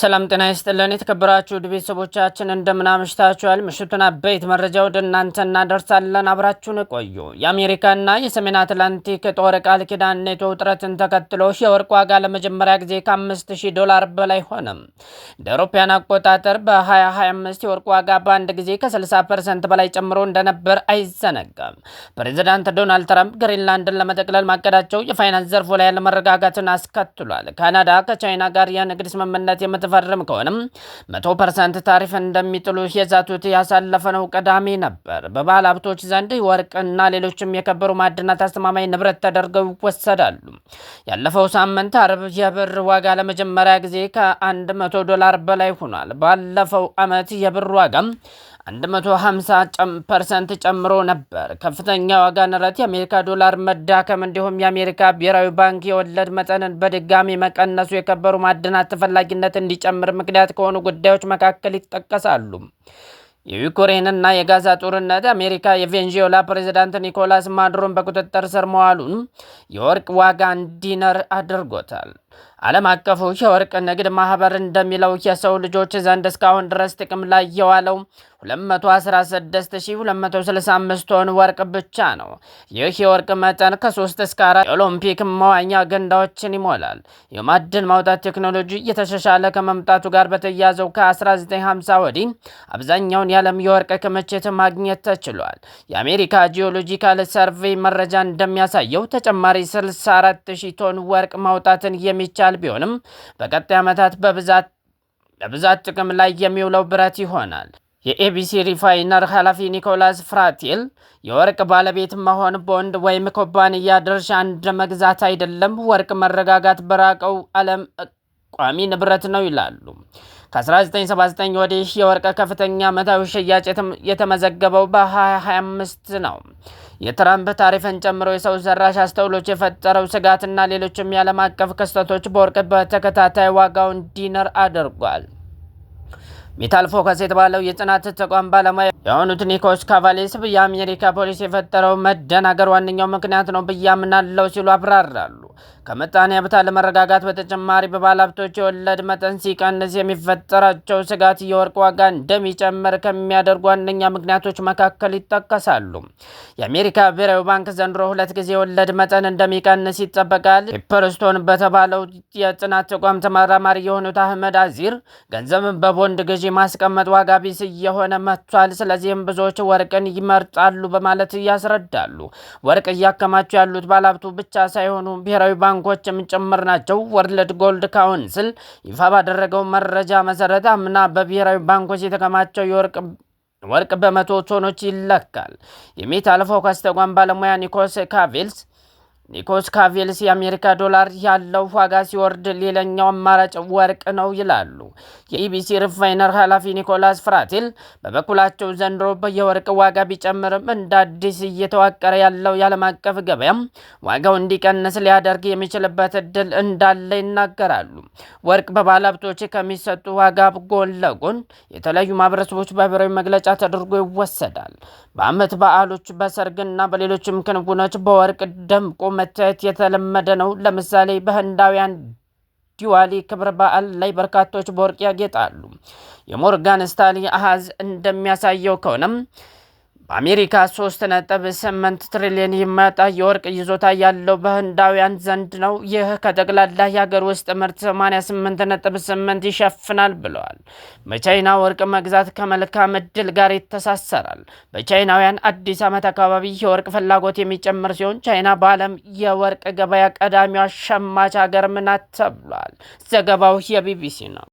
ሰላም ጤና ይስጥልን የተከበራችሁ ቤተሰቦቻችን እንደምን አምሽታችኋል? ምሽቱን አበይት መረጃ ወደ እናንተ እናደርሳለን። አብራችሁን ቆዩ። የአሜሪካና የሰሜን አትላንቲክ ጦር ቃል ኪዳን ኔቶ ውጥረትን ተከትሎ የወርቅ ዋጋ ለመጀመሪያ ጊዜ $5000 በላይ ሆነ። እንደ አውሮፓውያን አቆጣጠር በ2025 የወርቅ ዋጋ በአንድ ጊዜ ከ60% በላይ ጨምሮ እንደነበር አይዘነጋም። ፕሬዚዳንት ዶናልድ ትራምፕ ግሪንላንድን ለመጠቅለል ማቀዳቸው የፋይናንስ ዘርፉ ላይ ያለመረጋጋትን አስከትሏል። ካናዳ ከቻይና ጋር የንግድ ስምምነት ተፈረም ከሆነም 100% ታሪፍ እንደሚጥሉ የዛቱት ያሳለፈነው ቅዳሜ ነበር። በባለ ሀብቶች ዘንድ ወርቅና ሌሎችም የከበሩ ማዕድናት አስተማማኝ ንብረት ተደርገው ይወሰዳሉ። ያለፈው ሳምንት አርብ የብር ዋጋ ለመጀመሪያ ጊዜ $100 በላይ ሆኗል። ባለፈው ዓመት የብር ዋጋ 150% ጨምሮ ነበር። ከፍተኛ ዋጋ ንረት፣ የአሜሪካ ዶላር መዳከም እንዲሁም የአሜሪካ ብሔራዊ ባንክ የወለድ መጠንን በድጋሚ መቀነሱ የከበሩ ማዕድናት ተፈላጊነት እንዲጨምር ምክንያት ከሆኑ ጉዳዮች መካከል ይጠቀሳሉ። የዩክሬንና የጋዛ ጦርነት አሜሪካ የቬንዙዌላ ፕሬዝዳንት ኒኮላስ ማዱሮን በቁጥጥር ስር መዋሉን የወርቅ ዋጋ እንዲነር አድርጎታል። ዓለም አቀፉ የወርቅ ንግድ ማህበር እንደሚለው የሰው ልጆች ዘንድ እስካሁን ድረስ ጥቅም ላይ የዋለው 216265 ቶን ወርቅ ብቻ ነው። ይህ የወርቅ መጠን ከ3 እስከ 4 የኦሎምፒክ መዋኛ ገንዳዎችን ይሞላል። የማዕድን ማውጣት ቴክኖሎጂ እየተሻሻለ ከመምጣቱ ጋር በተያያዘው ከ1950 ወዲህ አብዛኛውን የዓለም የወርቅ ክምችት ማግኘት ተችሏል። የአሜሪካ ጂኦሎጂካል ሰርቬይ መረጃ እንደሚያሳየው ተጨማሪ 64000 ቶን ወርቅ ማውጣትን የሚቻል ቢሆንም በቀጣይ ዓመታት በብዛት ጥቅም ላይ የሚውለው ብረት ይሆናል። የኤቢሲ ሪፋይነር ኃላፊ ኒኮላስ ፍራቴል የወርቅ ባለቤት መሆን ቦንድ ወይም ኩባንያ ድርሻ እንደ መግዛት አይደለም፣ ወርቅ መረጋጋት በራቀው ዓለም ቋሚ ንብረት ነው ይላሉ። ከ1979 ወዲህ የወርቅ ከፍተኛ ዓመታዊ ሽያጭ የተመዘገበው በ2025 ነው። የትራምፕ ታሪፍን ጨምሮ የሰው ሰራሽ አስተውሎች የፈጠረው ስጋትና ሌሎችም የዓለም አቀፍ ክስተቶች በወርቅ በተከታታይ ዋጋው እንዲነር አድርጓል። ሜታል ፎከስ የተባለው የጥናት ተቋም ባለሙያ የሆኑት ኒኮስ ካቫሌስ የአሜሪካ ፖሊስ የፈጠረው መደናገር ዋነኛው ምክንያት ነው ብዬ አምናለሁ ሲሉ አብራራሉ። ከምጣኔ ሀብት አለመረጋጋት በተጨማሪ በባለሀብቶች የወለድ መጠን ሲቀንስ የሚፈጠራቸው ስጋት የወርቅ ዋጋ እንደሚጨምር ከሚያደርጉ ዋነኛ ምክንያቶች መካከል ይጠቀሳሉ። የአሜሪካ ብሔራዊ ባንክ ዘንድሮ 2 ጊዜ የወለድ መጠን እንደሚቀንስ ይጠበቃል። ፔፐርስቶን በተባለው የጥናት ተቋም ተመራማሪ የሆኑት አህመድ አዚር ገንዘብን በቦንድ ግዢ ማስቀመጥ ዋጋ ቢስ እየሆነ መጥቷል፣ ስለዚህም ብዙዎች ወርቅን ይመርጣሉ በማለት ያስረዳሉ። ወርቅ እያከማቹ ያሉት ባለሀብቱ ብቻ ሳይሆኑ ብሔራዊ ባንኮችም ጭምር ናቸው። ወርልድ ጎልድ ካውንስል ይፋ ባደረገው መረጃ መሰረት አምና በብሔራዊ ባንኮች የተከማቸው ወርቅ በመቶ ቶኖች ይለካል። የሜታል ፎከስ ተቋም ባለሙያ ኒኮስ ካቬልስ የአሜሪካ ዶላር ያለው ዋጋ ሲወርድ ሌላኛው አማራጭ ወርቅ ነው ይላሉ። የኢቢሲ ሪፋይነር ኃላፊ ኒኮላስ ፍራቴል በበኩላቸው ዘንድሮ የወርቅ ዋጋ ቢጨምርም እንደ አዲስ እየተዋቀረ ያለው የዓለም አቀፍ ገበያም ዋጋው እንዲቀንስ ሊያደርግ የሚችልበት እድል እንዳለ ይናገራሉ። ወርቅ በባለሀብቶች ከሚሰጡ ዋጋ ጎን ለጎን የተለያዩ ማህበረሰቦች በብሔራዊ መግለጫ ተደርጎ ይወሰዳል። በዓመት በዓሎች፣ በሰርግና በሌሎችም ክንውኖች በወርቅ ደምቆ መታየት የተለመደ ነው። ለምሳሌ በህንዳውያን ዲዋሊ ክብረ በዓል ላይ በርካቶች በወርቅ ያጌጣሉ። የሞርጋን ስታንሊ አሃዝ እንደሚያሳየው ከሆነም በአሜሪካ 3.8 ትሪሊዮን የሚያወጣ የወርቅ ይዞታ ያለው በህንዳውያን ዘንድ ነው። ይህ ከጠቅላላ የሀገር ውስጥ ምርት 88.8 ይሸፍናል ብለዋል። በቻይና ወርቅ መግዛት ከመልካም ዕድል ጋር ይተሳሰራል። በቻይናውያን አዲስ ዓመት አካባቢ የወርቅ ፍላጎት የሚጨምር ሲሆን ቻይና በዓለም የወርቅ ገበያ ቀዳሚዋ ሸማች ሀገር ናት ተብሏል። ዘገባው የቢቢሲ ነው።